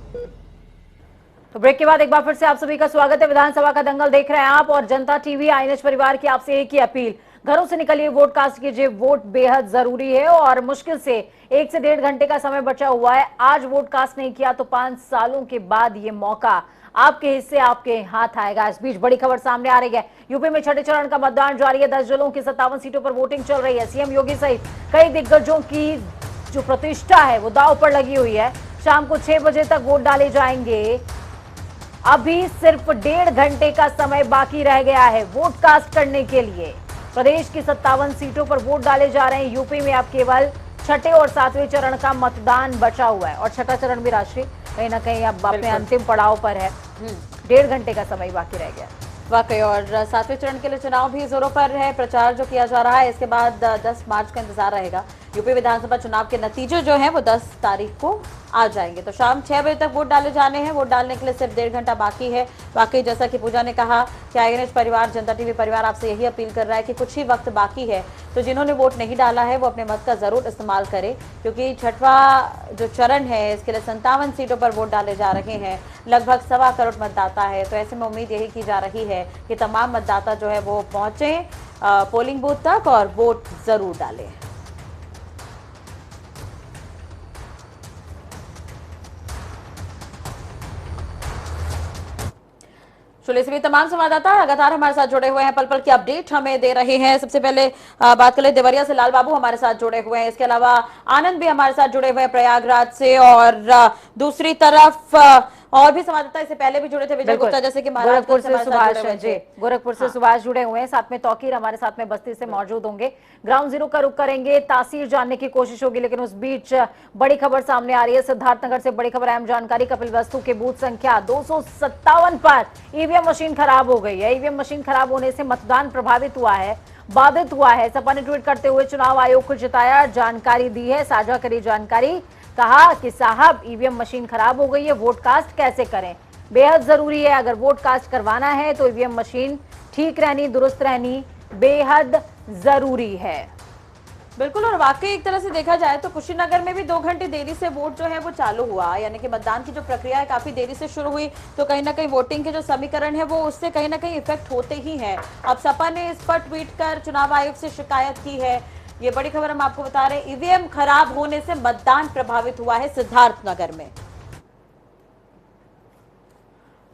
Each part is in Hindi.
तो ब्रेक के बाद एक बार फिर से आप सभी का स्वागत है। विधानसभा का दंगल देख रहे हैं आप और जनता टीवी आईएनएच परिवार की आपसे एक ही अपील, घरों से निकलिए, वोट कास्ट कीजिए। वोट बेहद जरूरी है और मुश्किल से 1 से 1.5 घंटे का समय बचा हुआ है। आज वोट कास्ट नहीं किया तो 5 सालों के बाद ये मौका आपके हिस्से, आपके हाथ आएगा। इस बीच बड़ी खबर सामने आ रही है। यूपी में छठे चरण का मतदान जारी है। 10 जिलों की 57 सीटों पर वोटिंग चल रही है। सीएम योगी सहित कई दिग्गजों की जो प्रतिष्ठा है वो दांव पर लगी हुई है। शाम को 6 बजे तक वोट डाले जाएंगे। अभी सिर्फ 1.5 घंटे का समय बाकी रह गया है वोट कास्ट करने के लिए। प्रदेश की 57 सीटों पर वोट डाले जा रहे हैं। यूपी में अब केवल छठे और 7वें चरण का मतदान बचा हुआ है और छठा चरण भी राष्ट्रीय कहीं ना कहीं अब अपने अंतिम पड़ाव पर है। 1.5 घंटे का समय बाकी रह गया वाकई। और 7वें चरण के लिए चुनाव भी जोरों पर है, प्रचार जो किया जा रहा है। इसके बाद 10 मार्च का इंतजार रहेगा। यूपी विधानसभा चुनाव के नतीजे जो हैं वो 10 तारीख को आ जाएंगे। तो शाम 6 बजे तक वोट डाले जाने हैं। वोट डालने के लिए सिर्फ 1.5 घंटा बाकी है। वाकई जैसा कि पूजा ने कहा कि आईएनएच परिवार, जनता टीवी परिवार आपसे यही अपील कर रहा है कि कुछ ही वक्त बाकी है, तो जिन्होंने वोट नहीं डाला है वो अपने मत का जरूर इस्तेमाल करें, क्योंकि छठवा जो चरण है इसके लिए 57 सीटों पर वोट डाले जा रहे हैं। लगभग 1.25 करोड़ मतदाता है। तो ऐसे में उम्मीद यही की जा रही है कि तमाम मतदाता जो है वो पहुंचे पोलिंग बूथ तक और वोट जरूर डालें। चलिए, सभी तमाम संवाददाता लगातार हमारे साथ जुड़े हुए हैं, पल पल की अपडेट हमें दे रहे हैं। सबसे पहले बात करें देवरिया से, लाल बाबू हमारे साथ जुड़े हुए हैं। इसके अलावा आनंद भी हमारे साथ जुड़े हुए हैं प्रयागराज से, और दूसरी तरफ और भी संवाददाता इससे पहले भी जुड़े थे, विजय गुप्ता जैसे कि गोरखपुर से सुभाष जी, गोरखपुर से हाँ। सुभाष जुड़े हुए हैं। साथ में तौकीर हमारे साथ में बस्ती से मौजूद होंगे। ग्राउंड जीरो का रुख करेंगे, तासीर जानने की कोशिश होगी, लेकिन उस बीच बड़ी खबर सामने आ रही है। सिद्धार्थनगर से बड़ी खबर, अहम जानकारी। कपिलवस्तु के बूथ संख्या 257 पर ईवीएम मशीन खराब हो गई है। ईवीएम मशीन खराब होने से मतदान प्रभावित हुआ है, बाधित हुआ है। सपा ने ट्वीट करते हुए चुनाव आयोग को जिताया, जानकारी दी है, साझा करी जानकारी। कहा कि साहब ईवीएम मशीन खराब हो गई है, वोट कास्ट कैसे करें, बेहद जरूरी है। अगर वोट कास्ट करवाना है तो ईवीएम मशीन ठीक रहनी, दुरुस्त रहनी बेहद जरूरी है। बिल्कुल। और वाकई एक तरह से देखा जाए तो कुशीनगर में भी 2 घंटे देरी से वोट जो है वो चालू हुआ, यानी कि मतदान की जो प्रक्रिया है काफी देरी से शुरू हुई। तो कहीं ना कहीं वोटिंग के जो समीकरण है वो उससे कहीं ना कहीं इफेक्ट होते ही हैं। अब सपा ने इस पर ट्वीट कर चुनाव आयोग से शिकायत की है। ये बड़ी खबर हम आपको बता रहे हैं, ईवीएम खराब होने से मतदान प्रभावित हुआ है सिद्धार्थनगर में।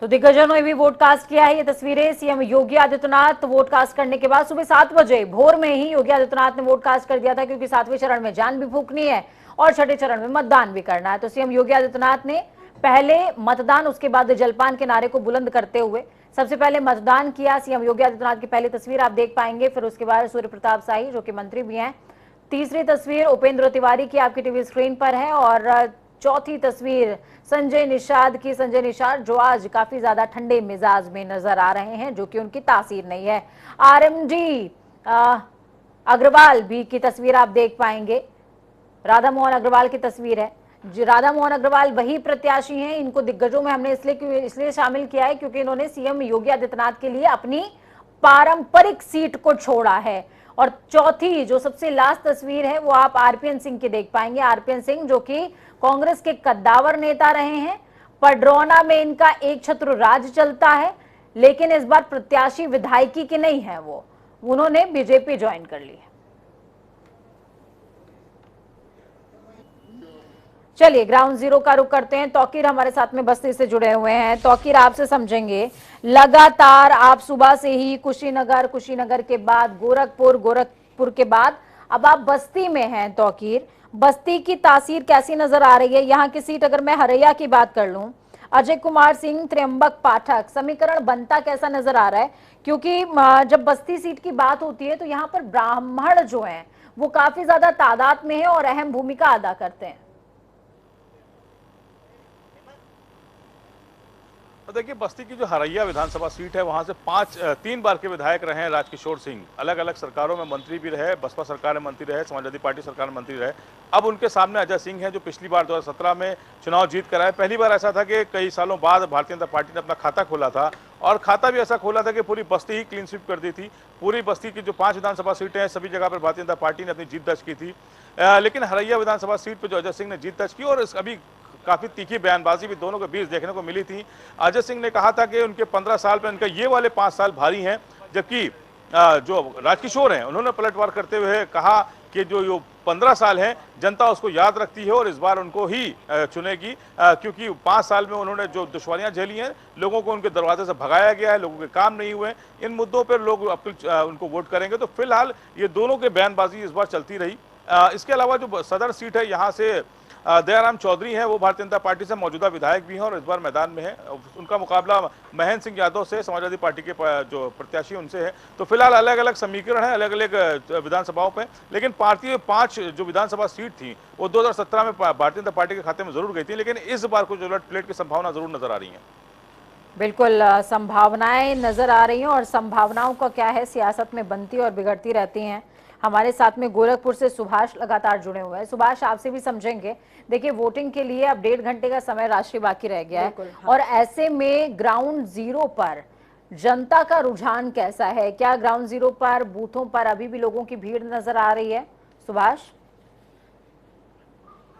तो दिग्गजों ने भी वोट कास्ट किया है। ये तस्वीरें CM Yogi Adityanath vote cast करने के बाद सुबह 7 बजे भोर में ही योगी आदित्यनाथ ने वोट कास्ट कर दिया था, क्योंकि 7वें चरण में जान भी फूकनी है और छठे चरण में मतदान भी करना है। तो सीएम योगी आदित्यनाथ ने पहले मतदान, उसके बाद जलपान के नारे को बुलंद करते हुए सबसे पहले मतदान किया। सीएम योगी आदित्यनाथ की पहली तस्वीर आप देख पाएंगे, फिर उसके बाद सूर्य प्रताप शाही जो कि मंत्री भी हैं। तीसरी तस्वीर उपेंद्र तिवारी की आपकी टीवी स्क्रीन पर है, और चौथी तस्वीर संजय निषाद की। संजय निषाद जो आज काफी ज्यादा ठंडे मिजाज में नजर आ रहे हैं, जो कि उनकी तासीर नहीं है। आरएमडी अग्रवाल भी की तस्वीर आप देख पाएंगे, राधा मोहन अग्रवाल की तस्वीर है। राधा मोहन अग्रवाल वही प्रत्याशी हैं, इनको दिग्गजों में हमने इसलिए शामिल किया है क्योंकि इन्होंने सीएम योगी आदित्यनाथ के लिए अपनी पारंपरिक सीट को छोड़ा है। और चौथी जो सबसे लास्ट तस्वीर है वो आप आरपीएन सिंह की देख पाएंगे। आरपीएन सिंह जो कि कांग्रेस के कद्दावर नेता रहे हैं, पडरौना में इनका एक छत्र राज चलता है, लेकिन इस बार प्रत्याशी विधायकी की नहीं है, वो उन्होंने बीजेपी ज्वाइन कर ली है। चलिए ग्राउंड जीरो का रुख करते हैं। तौकीर हमारे साथ में बस्ती से जुड़े हुए हैं। तौकीर, आपसे समझेंगे, लगातार आप सुबह से ही कुशीनगर के बाद गोरखपुर के बाद अब आप बस्ती में हैं। तौकीर, बस्ती की तासीर कैसी नजर आ रही है? यहाँ की सीट अगर मैं हरैया की बात कर लूं, अजय कुमार सिंह, त्र्यंबक पाठक, समीकरण बनता कैसा नजर आ रहा है? क्योंकि जब बस्ती सीट की बात होती है तो यहाँ पर ब्राह्मण जो हैं वो काफी ज्यादा तादाद में है और अहम भूमिका अदा करते हैं। तो देखिए, बस्ती की जो हरैया विधानसभा सीट है वहां से 3 बार के विधायक रहे हैं राजकिशोर सिंह। अलग अलग सरकारों में मंत्री भी रहे, बसपा सरकार में मंत्री रहे, समाजवादी पार्टी सरकार में मंत्री रहे। अब उनके सामने अजय सिंह हैं जो पिछली बार 2017 में चुनाव जीत कर आए। पहली बार ऐसा था कि कई सालों बाद भारतीय जनता पार्टी ने अपना खाता खोला था, और खाता भी ऐसा खोला था कि पूरी बस्ती ही क्लीन स्वीप कर दी थी। पूरी बस्ती की जो 5 विधानसभा सीटें हैं सभी जगह पर भारतीय जनता पार्टी ने अपनी जीत दर्ज की थी। लेकिन हरैया विधानसभा सीट पर जो अजय सिंह ने जीत दर्ज की, और अभी काफी तीखी बयानबाजी भी दोनों के बीच देखने को मिली थी। अजय सिंह ने कहा था कि उनके 15 साल पर उनका ये वाले 5 साल भारी हैं, जबकि जो राजकिशोर हैं उन्होंने पलटवार करते हुए कहा कि जो 15 साल हैं जनता उसको याद रखती है और इस बार उनको ही चुनेगी, क्योंकि 5 साल में उन्होंने जो दुश्वारियां झेली हैं, लोगों को उनके दरवाजे से भगाया गया है, लोगों के काम नहीं हुए, इन मुद्दों पर लोग उनको वोट करेंगे। तो फिलहाल ये दोनों के बयानबाजी इस बार चलती रही। इसके अलावा जो सदर सीट है यहाँ से दयाराम चौधरी हैं, वो भारतीय जनता पार्टी से मौजूदा विधायक भी हैं और इस बार मैदान में है। उनका मुकाबला महेंद्र सिंह यादव से, समाजवादी पार्टी के जो प्रत्याशी उनसे है। तो फिलहाल अलग अलग समीकरण है अलग अलग विधानसभाओं पे, लेकिन पार्टी में 5 जो विधानसभा सीट थी वो 2017 में भारतीय जनता पार्टी के खाते में जरूर गई थी, लेकिन इस बार कुछ उलट पलट की संभावना जरूर नजर आ रही है। बिल्कुल संभावनाएं नजर आ रही हैं और संभावनाओं का क्या है, सियासत में बनती और बिगड़ती रहती हैं। हमारे साथ में गोरखपुर से सुभाष लगातार जुड़े हुए हैं। सुभाष, आपसे भी समझेंगे। देखिए, वोटिंग के लिए अब 1.5 घंटे का समय राष्ट्रीय बाकी रह गया है, हाँ। और ऐसे में ग्राउंड जीरो पर जनता का रुझान कैसा है? क्या ग्राउंड जीरो पर बूथों पर अभी भी लोगों की भीड़ नजर आ रही है? सुभाष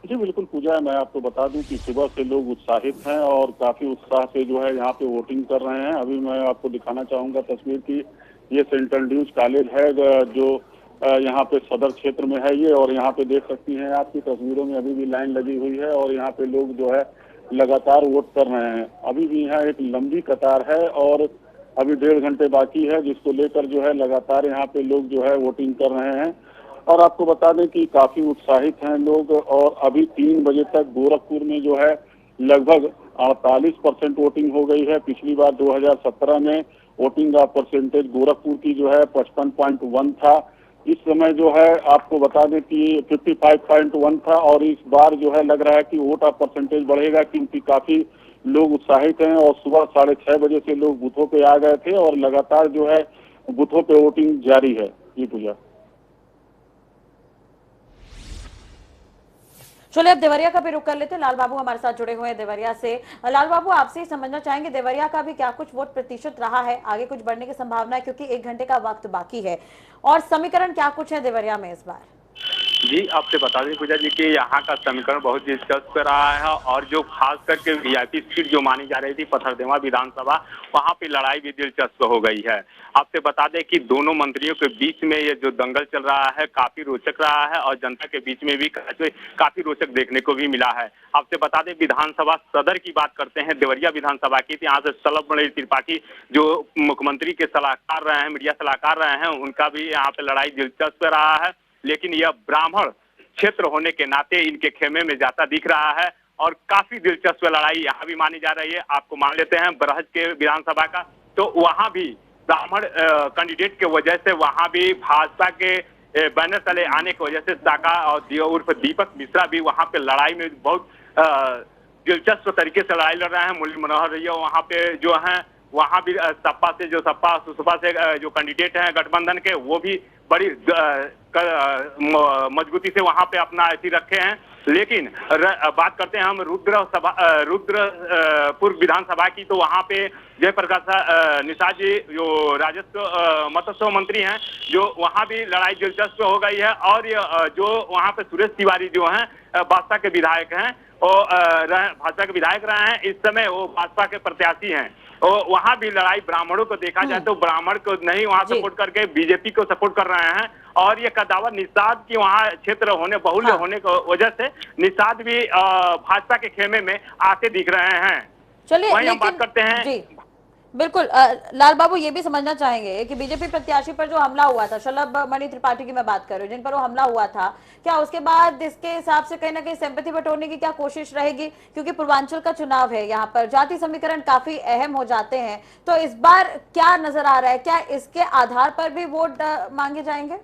जी बिल्कुल पूजा, मैं आपको बता दूं कि सुबह से लोग उत्साहित हैं और काफी उत्साह से जो है यहाँ पे वोटिंग कर रहे हैं। अभी मैं आपको दिखाना चाहूंगा तस्वीर की, ये सेंट्रल ड्यूज कॉलेज है जो यहाँ पे सदर क्षेत्र में है ये, और यहाँ पे देख सकती हैं आपकी तस्वीरों में अभी भी लाइन लगी हुई है और यहाँ पे लोग जो है लगातार वोट कर रहे हैं। अभी भी यहाँ एक लंबी कतार है और अभी 1.5 घंटे बाकी है, जिसको लेकर जो है लगातार यहाँ पे लोग जो है वोटिंग कर रहे हैं। और आपको बता दें कि काफी उत्साहित हैं लोग, और अभी 3 बजे तक गोरखपुर में जो है लगभग 48% वोटिंग हो गई है। पिछली बार 2017 में वोटिंग का परसेंटेज गोरखपुर की जो है 55.1 था। इस समय जो है आपको बता दें कि 55.1 था, और इस बार जो है लग रहा है कि वोट का परसेंटेज बढ़ेगा, क्योंकि काफी लोग उत्साहित हैं और सुबह 6:30 बजे से लोग बूथों पे आ गए थे और लगातार जो है बूथों पे वोटिंग जारी है। जी पूजा। चलिए अब देवरिया का भी रुख कर लेते हैं। लाल बाबू हमारे साथ जुड़े हुए हैं देवरिया से। लाल बाबू, आपसे ही समझना चाहेंगे देवरिया का भी क्या कुछ वोट प्रतिशत रहा है, आगे कुछ बढ़ने की संभावना है, क्योंकि 1 घंटे का वक्त बाकी है, और समीकरण क्या कुछ है देवरिया में इस बार? जी आपसे बता दें पूजा जी कि यहाँ का समीकरण बहुत दिलचस्प रहा है, और जो खास करके वीआईपी सीट जो मानी जा रही थी पथरदेवा विधानसभा, वहाँ पे लड़ाई भी दिलचस्प हो गई है। आपसे बता दें कि दोनों मंत्रियों के बीच में ये जो दंगल चल रहा है काफी रोचक रहा है, और जनता के बीच में भी काफी रोचक देखने को भी मिला है। आपसे बता दें विधानसभा सदर की बात करते हैं देवरिया विधानसभा की, तो यहाँ से शलभ त्रिपाठी जो मुख्यमंत्री के सलाहकार रहे हैं, मीडिया सलाहकार रहे हैं, उनका भी यहाँ पे लड़ाई दिलचस्प रहा है। लेकिन यह ब्राह्मण क्षेत्र होने के नाते इनके खेमे में जाता दिख रहा है, और काफी दिलचस्प लड़ाई यहाँ भी मानी जा रही है। आपको मान लेते हैं बरहज के विधानसभा का, तो वहां भी ब्राह्मण कैंडिडेट के वजह से वहां भी भाजपा के बैनर तले आने की वजह से साका और उर्फ दीपक मिश्रा भी वहां पे लड़ाई में बहुत दिलचस्प तरीके से लड़ाई लड़ रहे हैं। मुरली मनोहर रैया वहां पे जो है, वहां भी सपा से जो कैंडिडेट हैं गठबंधन के, वो भी बड़ी मजबूती से वहां पे अपना ऐसी रखे हैं। लेकिन बात करते हैं हम रुद्रपुर विधानसभा की, तो वहां पे जयप्रकाश निषाद जी जो राजस्व मत्स्य मंत्री हैं, जो वहां भी लड़ाई दिलचस्प हो गई है। और जो वहां पे सुरेश तिवारी जो हैं भाजपा के विधायक हैं, वो भाजपा के विधायक रहे हैं, इस समय वो भाजपा के प्रत्याशी हैं। और वहां भी लड़ाई ब्राह्मणों को देखा जाए तो ब्राह्मण को नहीं वहां सपोर्ट करके बीजेपी को सपोर्ट कर रहे हैं, और ये कदावर निषाद की वहां क्षेत्र होने बहुल्य होने की वजह से निषाद भी भाजपा के खेमे में आते दिख रहे हैं। चलिए वहीं हम बात करते हैं जी बिल्कुल। लाल बाबू, ये भी समझना चाहेंगे कि बीजेपी प्रत्याशी पर जो हमला हुआ था, शलभ मणि त्रिपाठी की मैं बात कर रही हूँ, जिन पर वो हमला हुआ था, क्या उसके बाद इसके हिसाब से कहीं ना कहीं सिंपैथी बटोरने की क्या कोशिश रहेगी? क्योंकि पूर्वांचल का चुनाव है, यहाँ पर जाति समीकरण काफी अहम हो जाते हैं, तो इस बार क्या नजर आ रहा है? क्या इसके आधार पर भी वोट मांगे जाएंगे?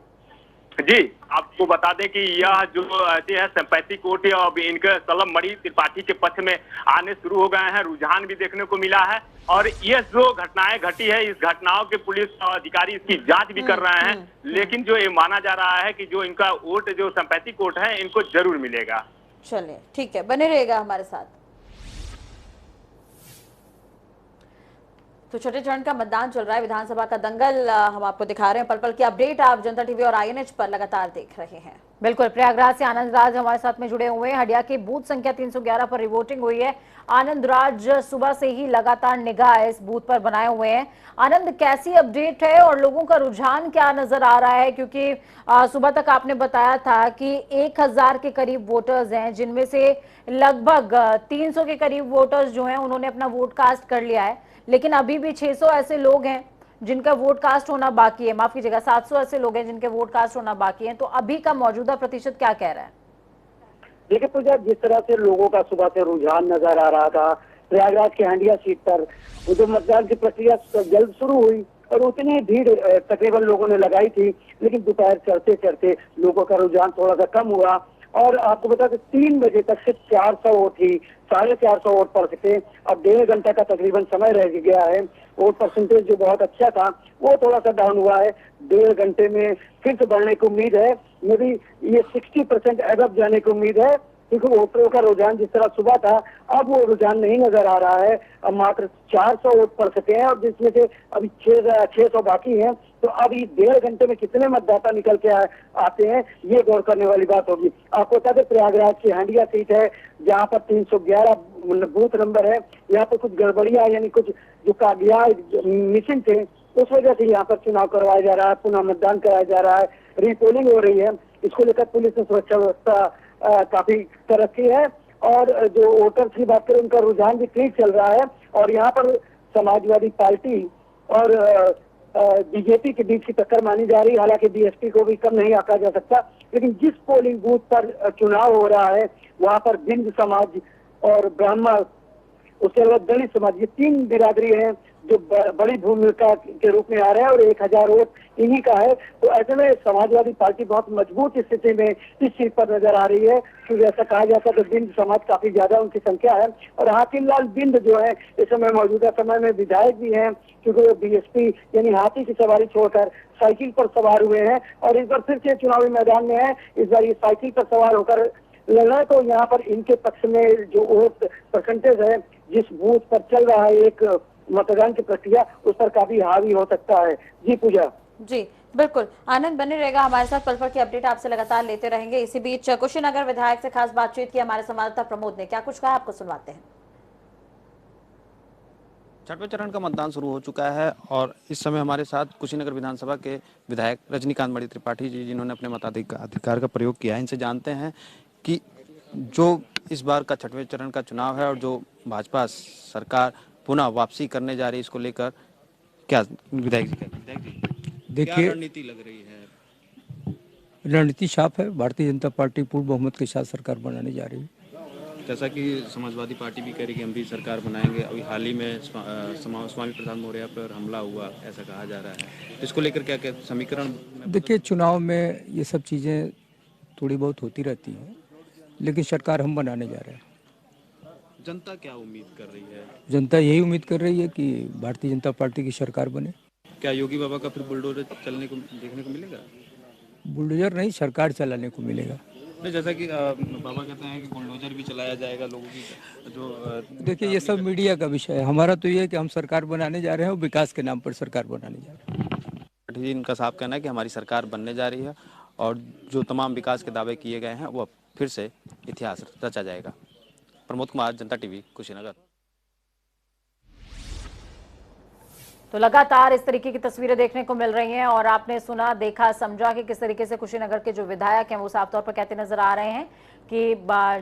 जी आपको बता दें कि यह जो है सिंपैथी वोट अब इनके शलभ मणि त्रिपाठी के पक्ष में आने शुरू हो गए हैं, रुझान भी देखने को मिला है। और ये जो घटनाएं घटी है, इस घटनाओं के पुलिस अधिकारी इसकी जांच भी कर रहे हैं, लेकिन जो ये माना जा रहा है कि जो इनका वोट जो सिंपैथी वोट है इनको जरूर मिलेगा। चलिए ठीक है, बने रहेगा हमारे साथ। तो छठे चरण का मतदान चल रहा है, विधानसभा का दंगल हम आपको दिखा रहे हैं। पल पल की अपडेट आप जनता टीवी और INH पर लगातार देख रहे हैं। बिल्कुल, प्रयागराज से आनंद राज हमारे साथ में जुड़े हुए हैं। हडिया की बूथ संख्या 311 पर रिवोटिंग हुई है। आनंद राज सुबह से ही लगातार निगाह इस बूथ पर बनाए हुए हैं। आनंद, कैसी अपडेट है और लोगों का रुझान क्या नजर आ रहा है? क्योंकि सुबह तक आपने बताया था कि 1000 के करीब वोटर्स हैं, जिनमें से लगभग 300 के करीब वोटर्स जो हैं उन्होंने अपना वोट कास्ट कर लिया है, लेकिन अभी भी 600 ऐसे लोग हैं जिनका वोट कास्ट होना बाकी है। माफ कीजिएगा, 700 ऐसे लोग हैं जिनके वोट कास्ट होना बाकी है। तो अभी का मौजूदा प्रतिशत क्या कह रहा है? देखिए पूजा, जिस तरह से लोगों का सुबह से रुझान नजर आ रहा था प्रयागराज के हंडिया सीट पर, वो जो मतदान की प्रक्रिया जल्द शुरू हुई और उतनी भीड़ तकरीबन लोगों ने लगाई थी, लेकिन दोपहर चढ़ते चढ़ते लोगों का रुझान थोड़ा सा कम हुआ। और आपको बता दें 3 बजे तक सिर्फ 400 वोट ही, 450 वोट पड़ सके। अब 1.5 घंटा का तकरीबन समय रह गया है। वोट परसेंटेज जो बहुत अच्छा था वो थोड़ा सा डाउन हुआ है। 1.5 घंटे में फिर से बढ़ने की उम्मीद है। मे भी ये 60% एबव जाने की उम्मीद है, क्योंकि वोटरों का रुझान जिस तरह सुबह था अब वो रुझान नहीं नजर आ रहा है। अब मात्र 400 वोट पड़ सके हैं और जिसमें से अभी 600 बाकी हैं। तो अब ये 1.5 घंटे में कितने मतदाता निकल के आते हैं, ये गौर करने वाली बात होगी। आपको बता दें प्रयागराज की हंडिया सीट है जहाँ पर 311 बूथ नंबर है। यहाँ पर कुछ गड़बड़ियां, यानी कुछ जो कागजात मिसिंग थे, उस वजह से यहाँ पर चुनाव करवाया जा रहा है, पुनः मतदान कराया जा रहा है, रीपोलिंग हो रही है। इसको लेकर पुलिस ने सुरक्षा व्यवस्था काफी कर रखी है। और जो वोटर्स की बात करें, उनका रुझान भी ठीक चल रहा है। और यहाँ पर समाजवादी पार्टी और बीजेपी के बीच की टक्कर मानी जा रही है। हालांकि बीएसपी को भी कम नहीं आंका जा सकता, लेकिन जिस पोलिंग बूथ पर चुनाव हो रहा है वहां पर बिंद समाज और ब्राह्मण, उसके बाद दलित समाज, ये 3 बिरादरी हैं जो बड़ी भूमिका के रूप में आ रहे हैं और 1000 वोट इन्हीं का है। तो ऐसे में समाजवादी पार्टी बहुत मजबूत स्थिति में इस सीट पर नजर आ रही है, क्योंकि ऐसा कहा जाता है तो बिंद समाज काफी ज्यादा उनकी संख्या है। और हाथीलाल बिंद जो है इस समय मौजूदा समय में विधायक भी हैं, क्योंकि वो बीएसपी यानी हाथी की सवारी छोड़कर साइकिल पर सवार हुए हैं और इस बार फिर से चुनावी मैदान में है। इस बार ये साइकिल पर सवार होकर लड़ना, तो यहाँ पर इनके पक्ष में जो वोट परसेंटेज है जिस बूथ पर चल रहा है एक मतदान की प्रक्रिया, उस पर काफी हावी हो सकता है। जी पूजा। जी बिल्कुल, आनंद बने रहेगा हमारे साथ, पल पल की अपडेट आपसे लगातार लेते रहेंगे। इसी बीच कुशीनगर विधायक से खास बातचीत की हमारे संवाददाता प्रमोद ने, क्या कुछ कहा आपको सुनवाते हैं। 6वें चरण का मतदान शुरू हो चुका है और इस समय हमारे साथ कुशीनगर विधानसभा के विधायक रजनीकांत मणि त्रिपाठी जी, जिन्होंने अपने मताधिकार का प्रयोग किया है, इनसे जानते हैं कि जो इस बार का 6वें चरण का चुनाव है और जो भाजपा सरकार पुनः वापसी करने जा रही है, इसको लेकर क्या विधायक जी देखिए, रणनीति लग रही है? रणनीति साफ है। भारतीय जनता पार्टी पूर्ण बहुमत के साथ सरकार बनाने जा रही है। जैसा कि समाजवादी पार्टी भी कह रही कि हम भी सरकार बनाएंगे। अभी हाल ही में स्वामी प्रसाद मौर्य पर हमला हुआ, ऐसा कहा जा रहा है। तो इसको लेकर क्या क्या समीकरण? देखिए, चुनाव में ये सब चीज़ें थोड़ी बहुत होती रहती हैं, लेकिन सरकार हम बनाने जा रहे हैं। जनता क्या उम्मीद कर रही है? जनता यही उम्मीद कर रही है कि भारतीय जनता पार्टी की सरकार बने। क्या योगी बाबा का फिर बुलडोजर चलने को देखने को मिलेगा? बुलडोजर नहीं, सरकार चलाने को मिलेगा। नहीं, जैसा कि बाबा कहते हैं कि बुलडोजर भी चलाया जाएगा लोगों की जो देखिए, ये सब मीडिया का विषय है। हमारा तो ये है कि हम सरकार बनाने जा रहे हैं और विकास के नाम पर सरकार बनाने जा रहे हैं। इनका साफ कहना है कि हमारी सरकार बनने जा रही है और जो तमाम विकास के दावे किए गए हैं वो फिर से इतिहास रचा जाएगा। प्रमोद कुमार, जनता टीवी, कुशीनगर। तो लगातार इस तरीके की तस्वीरें देखने को मिल रही हैं और आपने सुना, देखा, समझा कि किस तरीके से कुशीनगर के जो विधायक हैं वो साफ तौर पर कहते नजर आ रहे हैं कि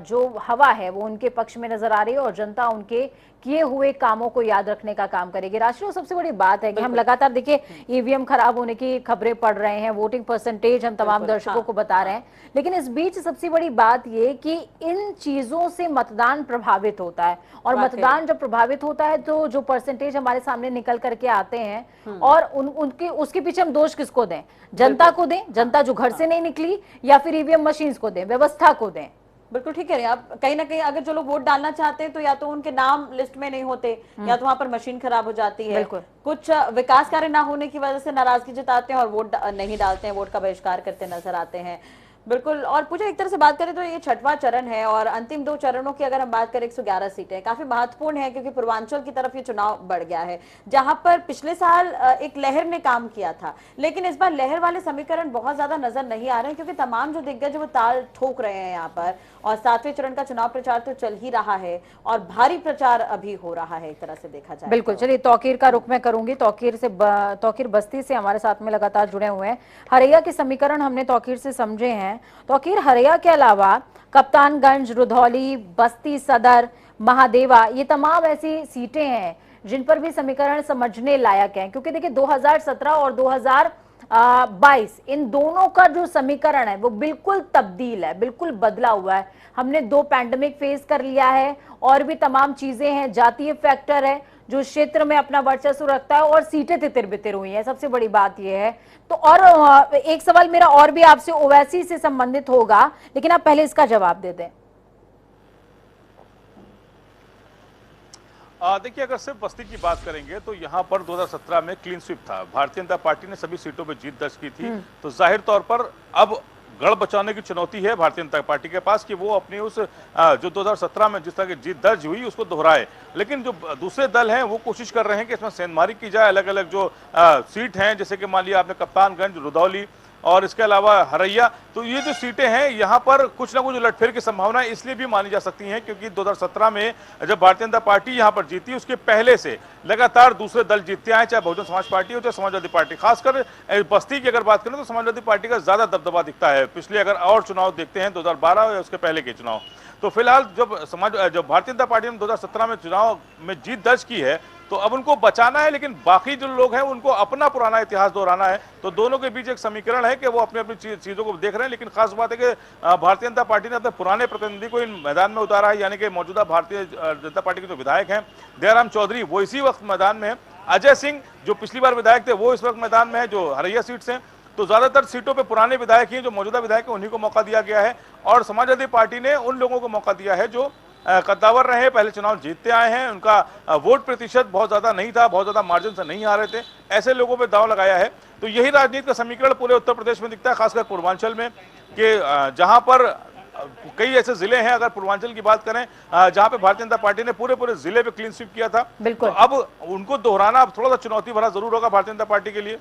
जो हवा है वो उनके पक्ष में नजर आ रही है और जनता उनके किए हुए कामों को याद रखने का काम करेगी। राष्ट्रीय सबसे बड़ी बात है कि हम लगातार देखिए ईवीएम खराब होने की खबरें पढ़ रहे हैं, वोटिंग परसेंटेज हम तमाम दर्शकों को बता रहे हैं, लेकिन इस बीच सबसे बड़ी बात ये कि इन चीजों से मतदान प्रभावित होता है और मतदान जब प्रभावित होता है तो जो परसेंटेज हमारे सामने निकल करके आते हैं और उनके उसके पीछे हम दोष किसको दें? जनता को दें, जनता जो घर से नहीं निकली, या फिर ईवीएम मशीन को दें, व्यवस्था को दें? बिल्कुल ठीक है। आप कहीं ना कहीं अगर जो लोग वोट डालना चाहते हैं तो या तो उनके नाम लिस्ट में नहीं होते या तो वहां पर मशीन खराब हो जाती है, कुछ विकास कार्य ना होने की वजह से नाराजगी जताते हैं और वोट नहीं डालते हैं, वोट का बहिष्कार करते नजर आते हैं। बिल्कुल। और पूजा, एक तरह से बात करें तो ये छठवां चरण है और अंतिम 2 चरणों की अगर हम बात करें 111 सीटें काफी महत्वपूर्ण है, क्योंकि पूर्वांचल की तरफ ये चुनाव बढ़ गया है, जहां पर पिछले साल एक लहर ने काम किया था, लेकिन इस बार लहर वाले समीकरण बहुत ज्यादा नजर नहीं आ रहे हैं, क्योंकि तमाम जो दिग्गज वो ताल ठोक रहे हैं यहाँ पर। और 7वें चरण का चुनाव प्रचार तो चल ही रहा है और भारी प्रचार अभी हो रहा है एक तरह से देखा जाए। बिल्कुल, चलिए तौकीर का रुख मैं करूंगी। तौकीर बस्ती से हमारे साथ में लगातार जुड़े हुए हैं। हरैया के समीकरण हमने तौकीर से समझे हैं। तौकीर, हरैया के अलावा कप्तानगंज, रुधौली, बस्ती सदर, महादेवा, ये तमाम ऐसी सीटें हैं जिन पर भी समीकरण समझने लायक हैं, क्योंकि देखिए 2017 और 2022 इन दोनों का जो समीकरण है वो बिल्कुल तब्दील है, बिल्कुल बदला हुआ है। हमने 2 पैंडेमिक फेस कर लिया है और भी तमाम चीजें हैं, जातीय फैक्टर है जो क्षेत्र में अपना वर्चस्व रखता है और सीटें तितिर बितिर हुई हैं, सबसे बड़ी बात यह है। तो और एक सवाल मेरा और भी आपसे ओवैसी से संबंधित होगा, लेकिन आप पहले इसका जवाब दे दें। देखिए, अगर सिर्फ बस्ती की बात करेंगे तो यहाँ पर 2017 में क्लीन स्वीप था, भारतीय जनता पार्टी ने सभी सीटों पर जीत दर्ज की थी। तो जाहिर तौर पर अब गढ़ बचाने की चुनौती है भारतीय जनता पार्टी के पास कि वो अपनी उस जो 2017 में जिस तरह की जीत दर्ज हुई उसको दोहराए। लेकिन जो दूसरे दल हैं वो कोशिश कर रहे हैं कि इसमें सेंधमारी की जाए, अलग अलग जो सीट हैं, जैसे कि मान लिया आपने कप्तानगंज, रुधौली और इसके अलावा हरैया, तो ये जो सीटें हैं यहाँ पर कुछ ना कुछ उलटफेर की संभावना इसलिए भी मानी जा सकती है क्योंकि 2017 में जब भारतीय जनता पार्टी यहाँ पर जीती उसके पहले से लगातार दूसरे दल जीतते आए, चाहे बहुजन समाज पार्टी हो चाहे समाजवादी पार्टी। खासकर बस्ती की अगर बात करें तो समाजवादी पार्टी का ज्यादा दबदबा दिखता है। पिछले अगर और चुनाव देखते हैं 2012 या उसके पहले के चुनाव, तो फिलहाल जब भारतीय जनता पार्टी ने 2017 में चुनाव में जीत दर्ज की है तो अब उनको बचाना है, लेकिन बाकी जो लोग हैं उनको अपना पुराना इतिहास दोहराना है। तो दोनों के बीच एक समीकरण है कि वो अपनी अपनी चीजों को देख रहे हैं। लेकिन खास बात है कि भारतीय जनता पार्टी ने अपने पुराने प्रतिनिधि को इन मैदान में उतारा है, यानी कि मौजूदा भारतीय जनता पार्टी के जो विधायक हैं दयाराम चौधरी वो इसी वक्त मैदान में है, अजय सिंह जो पिछली बार विधायक थे वो इस वक्त मैदान में है जो हरैया सीट से। तो ज्यादातर सीटों पे पुराने विधायक ही जो मौजूदा विधायक है उन्हीं को मौका दिया गया है और समाजवादी पार्टी ने उन लोगों को मौका दिया है जो कद्दावर रहे, पहले चुनाव जीतते आए हैं, उनका वोट प्रतिशत बहुत ज्यादा नहीं था, बहुत ज्यादा मार्जिन से नहीं आ रहे थे, ऐसे लोगों पे दांव लगाया है। तो यही राजनीति का समीकरण पूरे उत्तर प्रदेश में दिखता है, खासकर पूर्वांचल में, कि जहां पर कई ऐसे जिले हैं, अगर पूर्वांचल की बात करें जहां पे भारतीय जनता पार्टी ने पूरे जिले पे क्लीन स्वीप किया था, तो अब उनको दोहराना थोड़ा सा चुनौती भरा जरूर होगा भारतीय जनता पार्टी के लिए।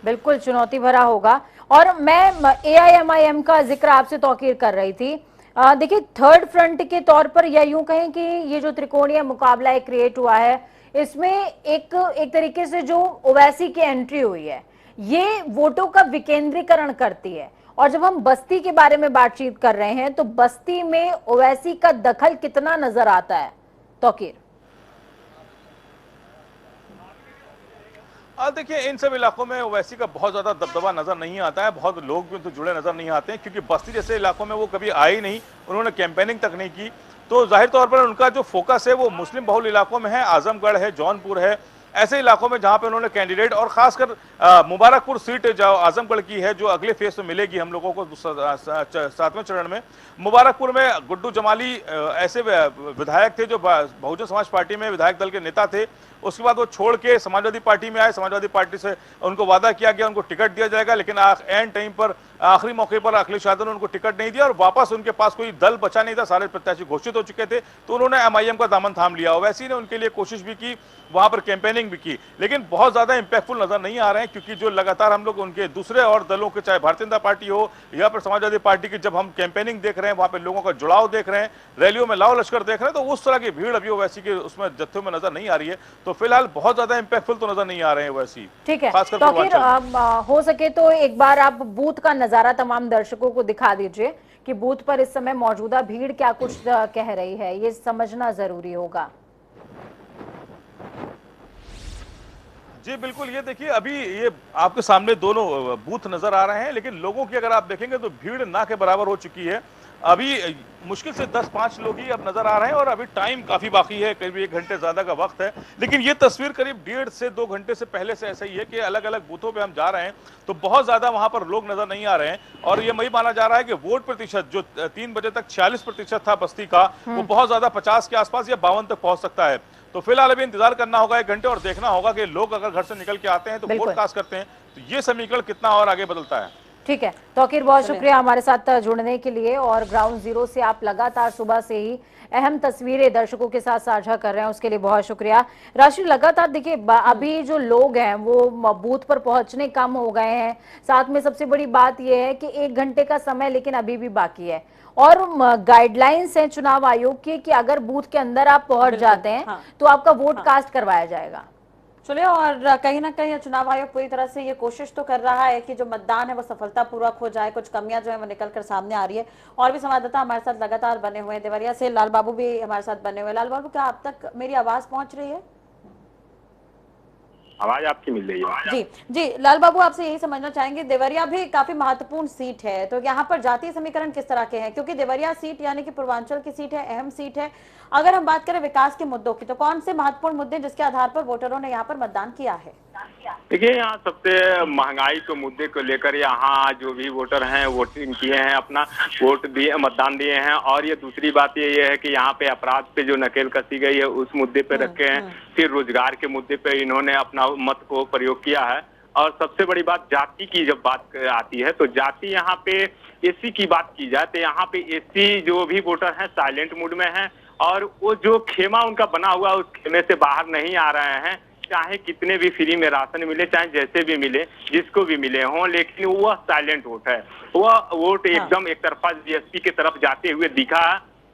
बिल्कुल चुनौती भरा होगा। और मैं AIMIM का जिक्र आपसे तौकीर कर रही थी। देखिए, थर्ड फ्रंट के तौर पर या यूं कहें कि ये जो त्रिकोणीय मुकाबला क्रिएट हुआ है, इसमें एक तरीके से जो ओवैसी की एंट्री हुई है ये वोटों का विकेंद्रीकरण करती है। और जब हम बस्ती के बारे में बातचीत कर रहे हैं तो बस्ती में ओवैसी का दखल कितना नजर आता है तौकीर? देखिए, इन सब इलाकों में ओवैसी का बहुत ज्यादा दबदबा नजर नहीं आता है, बहुत लोग भी उनसे जुड़े नजर नहीं आते हैं क्योंकि बस्ती जैसे इलाकों में वो कभी आए ही नहीं, उन्होंने कैंपेनिंग तक नहीं की। तो जाहिर तौर पर उनका जो फोकस है वो मुस्लिम बहुल इलाकों में है, आजमगढ़ है, जौनपुर है, ऐसे इलाकों में जहां पे उन्होंने कैंडिडेट, और खासकर मुबारकपुर सीट जो आजमगढ़ की है जो अगले फेज में मिलेगी हम लोगों को 7वें चरण में, मुबारकपुर में गुड्डू जमाली ऐसे विधायक थे जो बहुजन समाज पार्टी में विधायक दल के नेता थे, उसके बाद वो छोड़ के समाजवादी पार्टी में आए, समाजवादी पार्टी से उनको वादा किया गया उनको टिकट दिया जाएगा, लेकिन एंड टाइम पर आखिरी मौके पर अखिलेश यादव ने उनको टिकट नहीं दिया और वापस उनके पास कोई दल बचा नहीं था, सारे प्रत्याशी घोषित हो चुके थे, तो उन्होंने MIM का दामन थाम लिया। ओवैसी ने उनके लिए कोशिश भी की, वहां पर कैंपेनिंग भी की, लेकिन बहुत ज्यादा इंपैक्टफुल नजर नहीं आ रहे हैं क्योंकि जो लगातार हम लोग उनके दूसरे और दलों के, चाहे भारतीय जनता पार्टी हो या फिर समाजवादी पार्टी की, जब हम कैंपेनिंग देख रहे हैं वहां पर लोगों का जुड़ाव देख रहे हैं, रैलियों में लाओ लश्कर देख रहे हैं, तो उस तरह की भीड़ अभी ओवैसी के उसमें जत्थे में नजर नहीं आ रही है। तो फिलहाल बहुत ज्यादा इंपैक्टफुल तो नजर नहीं आ रहे हैं ओवैसी। ठीक है, तो फिर हो सके तो एक बार आप बूथ का नजारा तमाम दर्शकों को दिखा दीजिए कि बूथ पर इस समय मौजूदा भीड़ क्या कुछ कह रही है, ये समझना जरूरी होगा। जी बिल्कुल, ये देखिए अभी ये आपके सामने दोनों बूथ नजर आ रहे हैं, लेकिन लोगों की अगर आप देखेंगे तो भीड़ ना के बराबर हो चुकी है। अभी मुश्किल से 10-5 लोग ही अब नजर आ रहे हैं और अभी टाइम काफी बाकी है, करीब 1 घंटे ज्यादा का वक्त है, लेकिन ये तस्वीर करीब 1.5 से 2 घंटे से पहले से ऐसा ही है कि अलग अलग बूथों पे हम जा रहे हैं तो बहुत ज्यादा वहां पर लोग नजर नहीं आ रहे हैं। और ये वही माना जा रहा है कि वोट प्रतिशत जो 3 बजे तक 46% था बस्ती का, वो बहुत ज्यादा 50 के आसपास या 52 तक पहुंच सकता है। तो फिलहाल अभी इंतजार करना होगा 1 घंटे और देखना होगा कि लोग अगर घर से निकल के आते हैं तो वोट कास्ट करते हैं तो ये समीकरण कितना और आगे बदलता है। ठीक है तौकीर, बहुत शुक्रिया हमारे साथ जुड़ने के लिए। और ग्राउंड जीरो से आप लगातार सुबह से ही अहम तस्वीरें दर्शकों के साथ साझा कर रहे हैं, उसके लिए बहुत शुक्रिया। राशि, लगातार देखिए अभी जो लोग हैं वो बूथ पर पहुंचने कम हो गए हैं। साथ में सबसे बड़ी बात यह है कि 1 घंटे का समय लेकिन अभी भी बाकी है, और गाइडलाइंस है चुनाव आयोग की कि अगर बूथ के अंदर आप पहुंच जाते हैं तो आपका वोट कास्ट करवाया जाएगा। चलिए, और कहीं ना कहीं चुनाव आयोग पूरी तरह से ये कोशिश तो कर रहा है कि जो मतदान है वो सफलतापूर्वक हो जाए। कुछ कमियां जो है वो निकल कर सामने आ रही है। और भी संवाददाता हमारे साथ लगातार बने हुए हैं। देवरिया से लाल बाबू भी हमारे साथ बने हुए हैं। लाल बाबू, क्या आप तक मेरी आवाज पहुंच रही है? आवाज आपकी मिल रही है? जी जी, लाल बाबू, आपसे यही समझना चाहेंगे, देवरिया भी काफी महत्वपूर्ण सीट है, तो यहाँ पर जातीय समीकरण किस तरह के हैं? क्योंकि देवरिया सीट यानी कि पूर्वांचल की सीट है, अहम सीट है। अगर हम बात करें विकास के मुद्दों की, तो कौन से महत्वपूर्ण मुद्दे जिसके आधार पर वोटरों ने यहाँ पर मतदान किया है? देखिए, यहाँ सबसे महंगाई के मुद्दे को लेकर यहाँ जो भी वोटर हैं वोटिंग किए हैं, अपना वोट दिए, मतदान दिए हैं। और ये दूसरी बात ये है कि यहाँ पे अपराध पे जो नकेल कसी गई है उस मुद्दे पे रखे हैं। फिर रोजगार के मुद्दे पे इन्होंने अपना मत को प्रयोग किया है। और सबसे बड़ी बात जाति की जब बात आती है तो जाति यहाँ पे एससी की बात की जाए तो यहाँ पे एससी जो भी वोटर हैं साइलेंट मूड में हैं, और वो जो खेमा उनका बना हुआ उस खेमे से बाहर नहीं आ रहे हैं। चाहे कितने भी फ्री में राशन मिले, चाहे जैसे भी मिले, जिसको भी मिले हों, लेकिन वह साइलेंट वोट है। वह वोट एकदम एक तरफा बीएसपी की तरफ जाते हुए दिखा।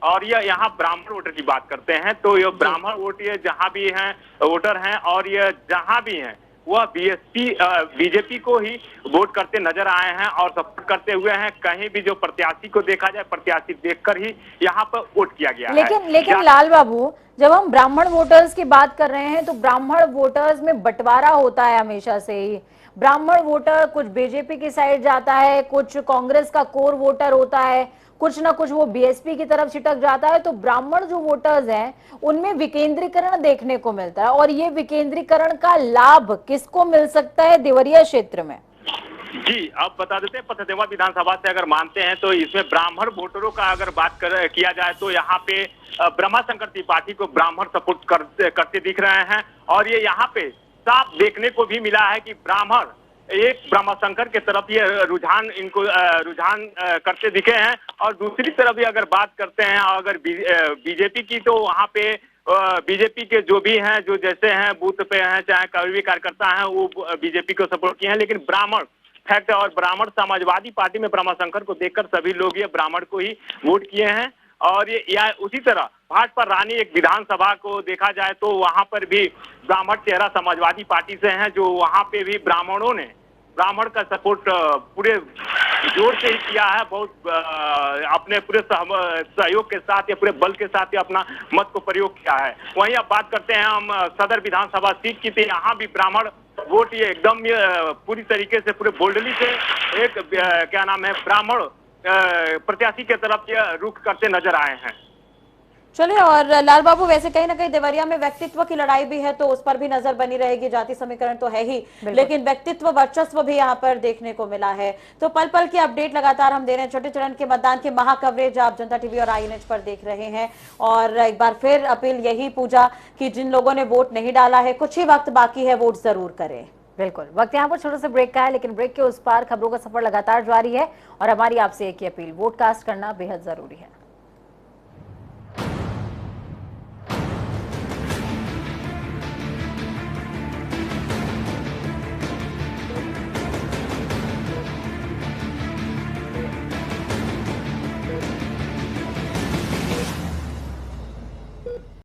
और यह यहाँ ब्राह्मण वोटर की बात करते हैं तो ये ब्राह्मण वोट ये जहाँ भी हैं वोटर हैं, और ये जहाँ भी हैं वह बीजेपी को ही वोट करते नजर आए हैं और सपोर्ट करते हुए हैं। कहीं भी जो प्रत्याशी को देखा जाए, प्रत्याशी देखकर ही यहाँ पर वोट किया गया है। लेकिन लाल बाबू, जब हम ब्राह्मण वोटर्स की बात कर रहे हैं तो ब्राह्मण वोटर्स में बंटवारा होता है हमेशा से ही। ब्राह्मण वोटर कुछ बीजेपी की साइड जाता है, कुछ कांग्रेस का कोर वोटर होता है, कुछ ना कुछ वो बीएसपी की तरफ छिटक जाता है। तो ब्राह्मण जो वोटर्स हैं उनमें विकेंद्रीकरण देखने को मिलता है, और ये विकेंद्रीकरण का लाभ किसको मिल सकता है देवरिया क्षेत्र में? जी, अब बता देते हैं, पथदेवा विधानसभा से अगर मानते हैं तो इसमें ब्राह्मण वोटरों का अगर बात किया जाए तो यहाँ पे ब्रह्माशंकर त्रिपाठी को ब्राह्मण सपोर्ट करते दिख रहे हैं। और ये यहाँ पे साफ देखने को भी मिला है कि ब्राह्मण एक ब्रह्माशंकर के तरफ ये रुझान करते दिखे हैं। और दूसरी तरफ भी अगर बात करते हैं अगर बीजेपी की, तो वहाँ पे बीजेपी के जो भी हैं, जो जैसे हैं बूथ पे हैं, चाहे कोई भी कार्यकर्ता हैं, वो बीजेपी को सपोर्ट किए हैं। लेकिन ब्राह्मण फैक्ट और ब्राह्मण समाजवादी पार्टी में ब्रह्माशंकर को देखकर सभी लोग ये ब्राह्मण को ही वोट किए हैं। और ये उसी तरह भाजपा रानी एक विधानसभा को देखा जाए तो वहां पर भी ब्राह्मण चेहरा समाजवादी पार्टी से हैं, जो वहां पे भी ब्राह्मणों ने ब्राह्मण का सपोर्ट पूरे जोर से ही किया है। बहुत अपने पूरे सहयोग के साथ या पूरे बल के साथ अपना मत को प्रयोग किया है। वहीं अब बात करते हैं हम सदर विधानसभा सीट की, तो यहाँ भी ब्राह्मण वोट ये एकदम पूरी तरीके से पूरे बोल्डली से एक क्या नाम है ब्राह्मण प्रत्याशी के तरफ ये रुख करते नजर आए हैं। चलिए, और लाल बाबू, वैसे कहीं ना कहीं देवरिया में व्यक्तित्व की लड़ाई भी है, तो उस पर भी नजर बनी रहेगी। जाति समीकरण तो है ही, लेकिन व्यक्तित्व वर्चस्व भी यहाँ पर देखने को मिला है। तो पल पल की अपडेट लगातार हम दे रहे हैं। छोटे चरण के मतदान की महा कवरेज आप जनता टीवी और INH पर देख रहे हैं। और एक बार फिर अपील यही पूजा कि जिन लोगों ने वोट नहीं डाला है, कुछ ही वक्त बाकी है, वोट जरूर करें। बिल्कुल, वक्त यहाँ पर छोटे से ब्रेक का है, लेकिन ब्रेक के उस पार खबरों का सफर लगातार जारी है। और हमारी आपसे एक ही अपील, वोट कास्ट करना बेहद जरूरी है।